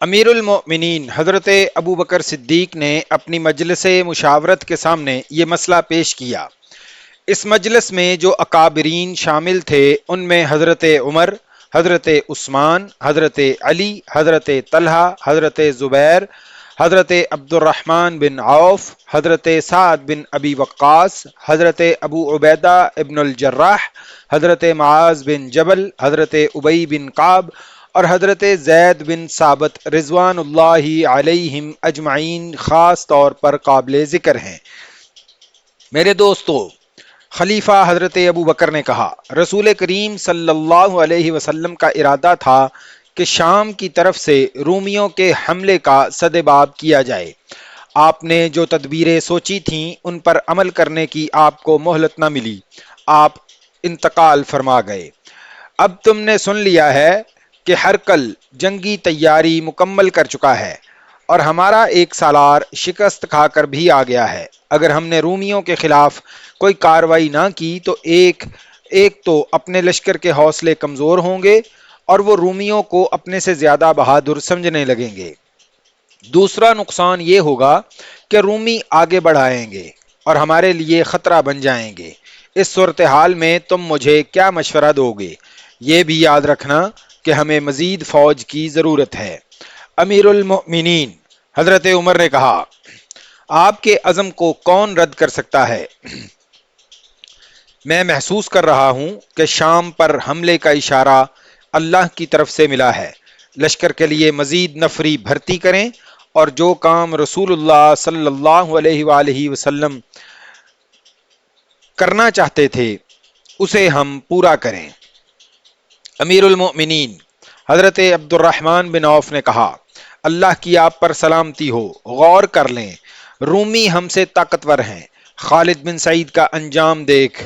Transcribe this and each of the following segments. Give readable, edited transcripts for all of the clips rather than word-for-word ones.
امیر المؤمنین حضرت ابو بکر صدیق نے اپنی مجلس مشاورت کے سامنے یہ مسئلہ پیش کیا۔ اس مجلس میں جو اکابرین شامل تھے ان میں حضرت عمر، حضرت عثمان، حضرت علی، حضرت طلحہ، حضرت زبیر، حضرت عبد الرحمن بن عوف، حضرت سعد بن ابی وقاص، حضرت ابو عبیدہ ابن الجراح، حضرت معاذ بن جبل، حضرت ابی بن کعب اور حضرت زید بن ثابت رضوان اللہ علیہم اجمعین خاص طور پر قابل ذکر ہیں۔ میرے دوستو، خلیفہ حضرت ابو بکر نے کہا، رسول کریم صلی اللہ علیہ وسلم کا ارادہ تھا کہ شام کی طرف سے رومیوں کے حملے کا سدباب کیا جائے۔ آپ نے جو تدبیریں سوچی تھیں ان پر عمل کرنے کی آپ کو مہلت نہ ملی، آپ انتقال فرما گئے۔ اب تم نے سن لیا ہے کہ ہرقل جنگی تیاری مکمل کر چکا ہے اور ہمارا ایک سالار شکست کھا کر بھی آ گیا ہے۔ اگر ہم نے رومیوں کے خلاف کوئی کاروائی نہ کی تو ایک تو اپنے لشکر کے حوصلے کمزور ہوں گے اور وہ رومیوں کو اپنے سے زیادہ بہادر سمجھنے لگیں گے۔ دوسرا نقصان یہ ہوگا کہ رومی آگے بڑھائیں گے اور ہمارے لیے خطرہ بن جائیں گے۔ اس صورتحال میں تم مجھے کیا مشورہ دو گے؟ یہ بھی یاد رکھنا کہ ہمیں مزید فوج کی ضرورت ہے۔ امیر المؤمنین حضرت عمر نے کہا، آپ کے عزم کو کون رد کر سکتا ہے؟ میں محسوس کر رہا ہوں کہ شام پر حملے کا اشارہ اللہ کی طرف سے ملا ہے۔ لشکر کے لیے مزید نفری بھرتی کریں اور جو کام رسول اللہ صلی اللہ علیہ وآلہ وسلم کرنا چاہتے تھے اسے ہم پورا کریں۔ امیر المؤمنین حضرت عبد الرحمن بن عوف نے کہا، اللہ کی آپ پر سلامتی ہو، غور کر لیں، رومی ہم سے طاقتور ہیں۔ خالد بن سعید کا انجام دیکھ،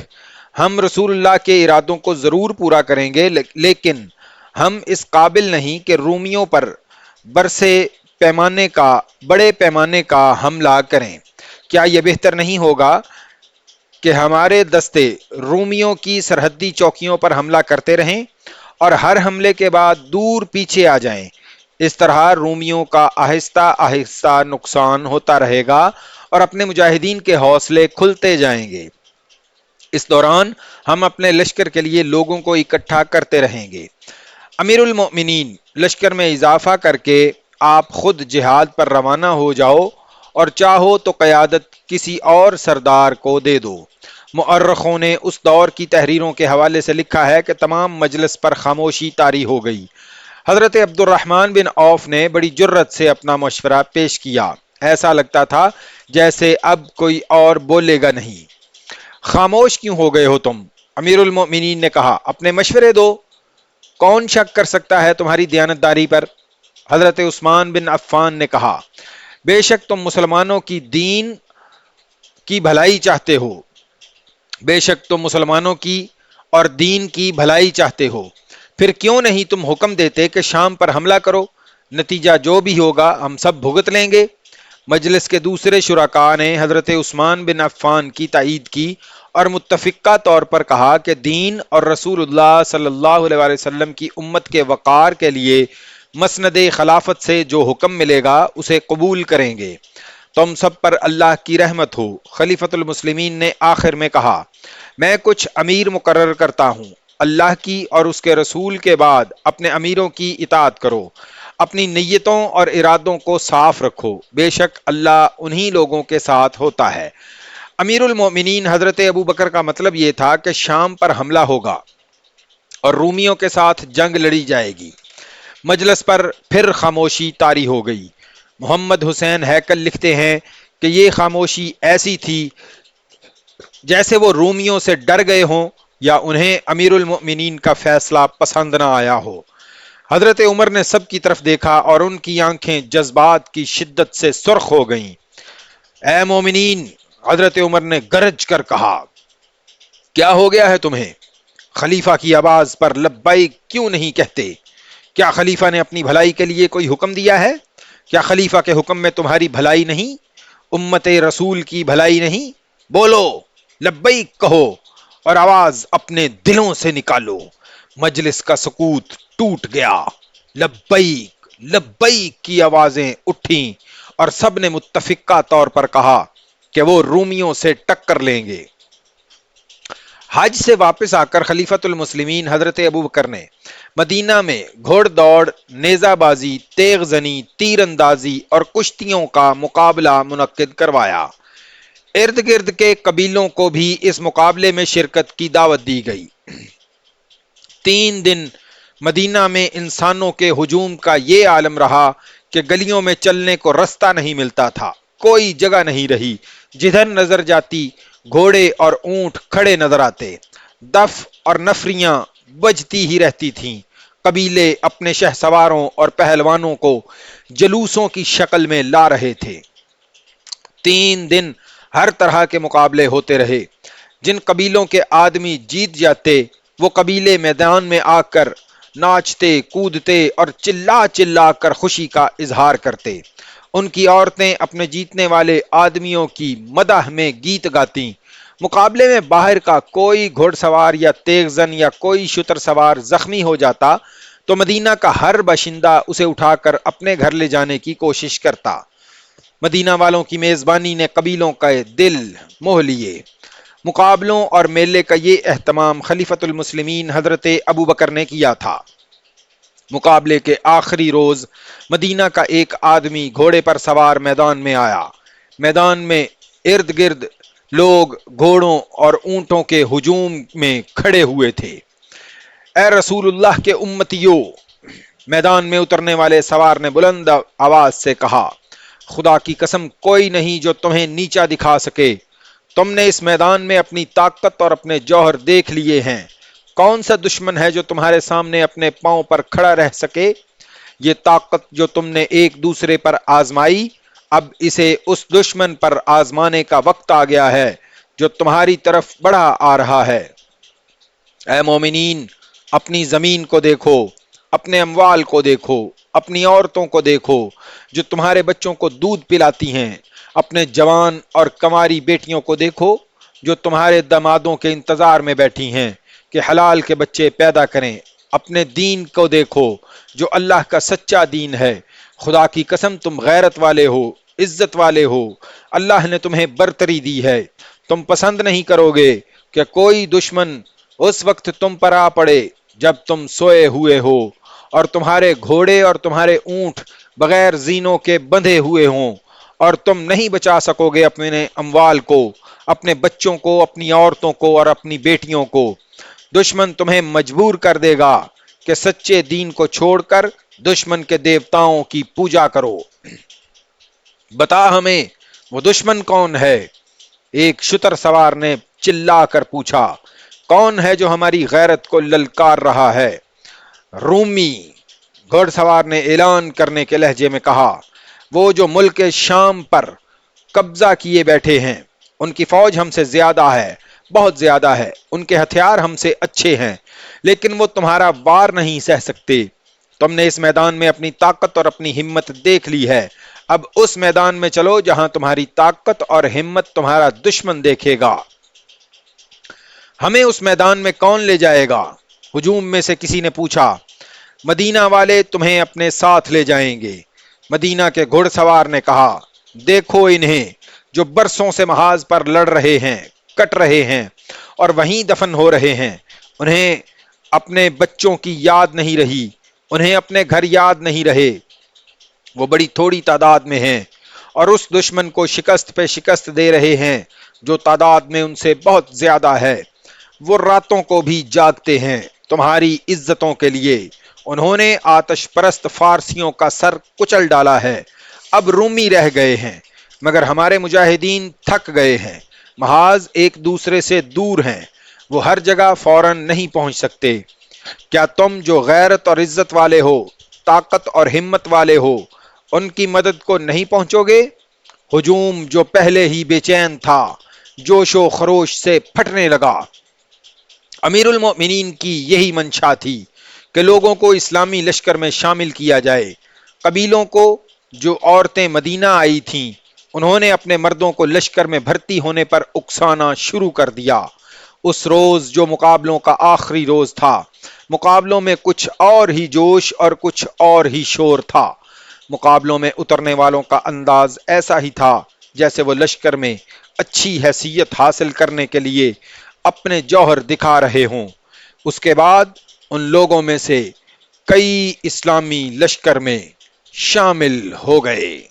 ہم رسول اللہ کے ارادوں کو ضرور پورا کریں گے، لیکن ہم اس قابل نہیں کہ رومیوں پر بڑے پیمانے کا حملہ کریں۔ کیا یہ بہتر نہیں ہوگا کہ ہمارے دستے رومیوں کی سرحدی چوکیوں پر حملہ کرتے رہیں اور ہر حملے کے بعد دور پیچھے آ جائیں؟ اس طرح رومیوں کا آہستہ آہستہ نقصان ہوتا رہے گا اور اپنے مجاہدین کے حوصلے کھلتے جائیں گے۔ اس دوران ہم اپنے لشکر کے لیے لوگوں کو اکٹھا کرتے رہیں گے۔ امیر المؤمنین، لشکر میں اضافہ کر کے آپ خود جہاد پر روانہ ہو جاؤ اور چاہو تو قیادت کسی اور سردار کو دے دو۔ مؤرخوں نے اس دور کی تحریروں کے حوالے سے لکھا ہے کہ تمام مجلس پر خاموشی طاری ہو گئی۔ حضرت عبد الرحمن بن عوف نے بڑی جرت سے اپنا مشورہ پیش کیا۔ ایسا لگتا تھا جیسے اب کوئی اور بولے گا نہیں۔ خاموش کیوں ہو گئے ہو تم؟ امیر المؤمنین نے کہا، اپنے مشورے دو، کون شک کر سکتا ہے تمہاری دیانتداری پر؟ حضرت عثمان بن عفان نے کہا، بے شک تم مسلمانوں کی دین کی بھلائی چاہتے ہو، بے شک تم مسلمانوں کی اور دین کی بھلائی چاہتے ہو، پھر کیوں نہیں تم حکم دیتے کہ شام پر حملہ کرو؟ نتیجہ جو بھی ہوگا ہم سب بھگت لیں گے۔ مجلس کے دوسرے شرکاء نے حضرت عثمان بن عفان کی تائید کی اور متفقہ طور پر کہا کہ دین اور رسول اللہ صلی اللہ علیہ وسلم کی امت کے وقار کے لیے مسند خلافت سے جو حکم ملے گا اسے قبول کریں گے۔ تم سب پر اللہ کی رحمت ہو۔ خلیفۃ المسلمین نے آخر میں کہا، میں کچھ امیر مقرر کرتا ہوں، اللہ کی اور اس کے رسول کے بعد اپنے امیروں کی اطاعت کرو، اپنی نیتوں اور ارادوں کو صاف رکھو، بے شک اللہ انہی لوگوں کے ساتھ ہوتا ہے۔ امیر المومنین حضرت ابو بکر کا مطلب یہ تھا کہ شام پر حملہ ہوگا اور رومیوں کے ساتھ جنگ لڑی جائے گی۔ مجلس پر پھر خاموشی طاری ہو گئی۔ محمد حسین ہیکل لکھتے ہیں کہ یہ خاموشی ایسی تھی جیسے وہ رومیوں سے ڈر گئے ہوں یا انہیں امیر المؤمنین کا فیصلہ پسند نہ آیا ہو۔ حضرت عمر نے سب کی طرف دیکھا اور ان کی آنکھیں جذبات کی شدت سے سرخ ہو گئیں۔ اے مومنین، حضرت عمر نے گرج کر کہا، کیا ہو گیا ہے تمہیں؟ خلیفہ کی آواز پر لبیک کیوں نہیں کہتے؟ کیا خلیفہ نے اپنی بھلائی کے لیے کوئی حکم دیا ہے؟ کیا خلیفہ کے حکم میں تمہاری بھلائی نہیں، امت رسول کی بھلائی نہیں؟ بولو، لبیک کہو اور آواز اپنے دلوں سے نکالو۔ مجلس کا سکوت ٹوٹ گیا۔ لبیک لبیک کی آوازیں اٹھیں اور سب نے متفقہ طور پر کہا کہ وہ رومیوں سے ٹکر لیں گے۔ حج سے واپس آ کر خلیفۃ المسلمین حضرت ابوبکر نے مدینہ میں گھوڑ دوڑ، نیزہ بازی، تیغ زنی، تیر اندازی اور کشتیوں کا مقابلہ منعقد کروایا۔ ارد گرد کے قبیلوں کو بھی اس مقابلے میں شرکت کی دعوت دی گئی۔ 3 دن مدینہ میں انسانوں کے ہجوم کا یہ عالم رہا کہ گلیوں میں چلنے کو رستہ نہیں ملتا تھا، کوئی جگہ نہیں رہی، جدھر نظر جاتی گھوڑے اور اونٹ کھڑے نظر آتے، دف اور نفریاں بجتی ہی رہتی تھیں۔ قبیلے اپنے شہ سواروں اور پہلوانوں کو جلوسوں کی شکل میں لا رہے تھے۔ 3 دن ہر طرح کے مقابلے ہوتے رہے۔ جن قبیلوں کے آدمی جیت جاتے وہ قبیلے میدان میں آ کر ناچتے کودتے اور چلا چلا کر خوشی کا اظہار کرتے۔ ان کی عورتیں اپنے جیتنے والے آدمیوں کی مدح میں گیت گاتی۔ مقابلے میں باہر کا کوئی گھوڑ سوار یا تیغ زن یا کوئی شتر سوار زخمی ہو جاتا تو مدینہ کا ہر باشندہ اسے اٹھا کر اپنے گھر لے جانے کی کوشش کرتا۔ مدینہ والوں کی میزبانی نے قبیلوں کا دل موہ لیے۔ مقابلوں اور میلے کا یہ اہتمام خلیفۃ المسلمین حضرت ابوبکر نے کیا تھا۔ مقابلے کے آخری روز مدینہ کا ایک آدمی گھوڑے پر سوار میدان میں آیا۔ میدان میں ارد گرد لوگ گھوڑوں اور اونٹوں کے ہجوم میں کھڑے ہوئے تھے۔ اے رسول اللہ کے امتیوں، میدان میں اترنے والے سوار نے بلند آواز سے کہا، خدا کی قسم کوئی نہیں جو تمہیں نیچا دکھا سکے۔ تم نے اس میدان میں اپنی طاقت اور اپنے جوہر دیکھ لیے ہیں۔ کون سا دشمن ہے جو تمہارے سامنے اپنے پاؤں پر کھڑا رہ سکے؟ یہ طاقت جو تم نے ایک دوسرے پر آزمائی، اب اسے اس دشمن پر آزمانے کا وقت آ گیا ہے جو تمہاری طرف بڑھا آ رہا ہے۔ اے مومنین، اپنی زمین کو دیکھو، اپنے اموال کو دیکھو، اپنی عورتوں کو دیکھو جو تمہارے بچوں کو دودھ پلاتی ہیں، اپنے جوان اور کنواری بیٹیوں کو دیکھو جو تمہارے دمادوں کے انتظار میں بیٹھی ہیں کہ حلال کے بچے پیدا کریں، اپنے دین کو دیکھو جو اللہ کا سچا دین ہے۔ خدا کی قسم تم غیرت والے ہو، عزت والے ہو، اللہ نے تمہیں برتری دی ہے۔ تم پسند نہیں کرو گے کہ کوئی دشمن اس وقت تم پر آ پڑے جب تم سوئے ہوئے ہو اور تمہارے گھوڑے اور تمہارے اونٹ بغیر زینوں کے بندھے ہوئے ہوں، اور تم نہیں بچا سکو گے اپنے اموال کو، اپنے بچوں کو، اپنی عورتوں کو اور اپنی بیٹیوں کو۔ دشمن تمہیں مجبور کر دے گا کہ سچے دین کو چھوڑ کر دشمن کے دیوتاؤں کی پوجا کرو۔ بتا ہمیں وہ دشمن کون ہے؟ ایک شتر سوار نے چلا کر پوچھا، کون ہے جو ہماری غیرت کو للکار رہا ہے؟ رومی، گھوڑ سوار نے اعلان کرنے کے لہجے میں کہا، وہ جو ملک شام پر قبضہ کیے بیٹھے ہیں، ان کی فوج ہم سے زیادہ ہے، بہت زیادہ ہے، ان کے ہتھیار ہم سے اچھے ہیں، لیکن وہ تمہارا وار نہیں سہ سکتے۔ تم نے اس میدان میں اپنی طاقت اور اپنی ہمت دیکھ لی ہے، اب اس میدان میں چلو جہاں تمہاری طاقت اور ہمت تمہارا دشمن دیکھے گا۔ ہمیں اس میدان میں کون لے جائے گا؟ ہجوم میں سے کسی نے پوچھا۔ مدینہ والے تمہیں اپنے ساتھ لے جائیں گے۔ مدینہ کے گھڑ سوار نے کہا، دیکھو انہیں جو برسوں سے محاذ پر لڑ رہے ہیں، کٹ رہے ہیں اور وہیں دفن ہو رہے ہیں۔ انہیں اپنے بچوں کی یاد نہیں رہی، انہیں اپنے گھر یاد نہیں رہے۔ وہ بڑی تھوڑی تعداد میں ہیں اور اس دشمن کو شکست پہ شکست دے رہے ہیں جو تعداد میں ان سے بہت زیادہ ہے۔ وہ راتوں کو بھی جاگتے ہیں تمہاری عزتوں کے لیے۔ انہوں نے آتش پرست فارسیوں کا سر کچل ڈالا ہے، اب رومی رہ گئے ہیں، مگر ہمارے مجاہدین تھک گئے ہیں، محاذ ایک دوسرے سے دور ہیں، وہ ہر جگہ فوراً نہیں پہنچ سکتے۔ کیا تم جو غیرت اور عزت والے ہو، طاقت اور ہمت والے ہو، ان کی مدد کو نہیں پہنچو گے؟ ہجوم جو پہلے ہی بے چین تھا جوش و خروش سے پھٹنے لگا۔ امیر المؤمنین کی یہی منشا تھی کہ لوگوں کو اسلامی لشکر میں شامل کیا جائے۔ قبیلوں کو جو عورتیں مدینہ آئی تھیں، انہوں نے اپنے مردوں کو لشکر میں بھرتی ہونے پر اکسانا شروع کر دیا۔ اس روز جو مقابلوں کا آخری روز تھا، مقابلوں میں کچھ اور ہی جوش اور کچھ اور ہی شور تھا۔ مقابلوں میں اترنے والوں کا انداز ایسا ہی تھا جیسے وہ لشکر میں اچھی حیثیت حاصل کرنے کے لیے اپنے جوہر دکھا رہے ہوں۔ اس کے بعد ان لوگوں میں سے کئی اسلامی لشکر میں شامل ہو گئے۔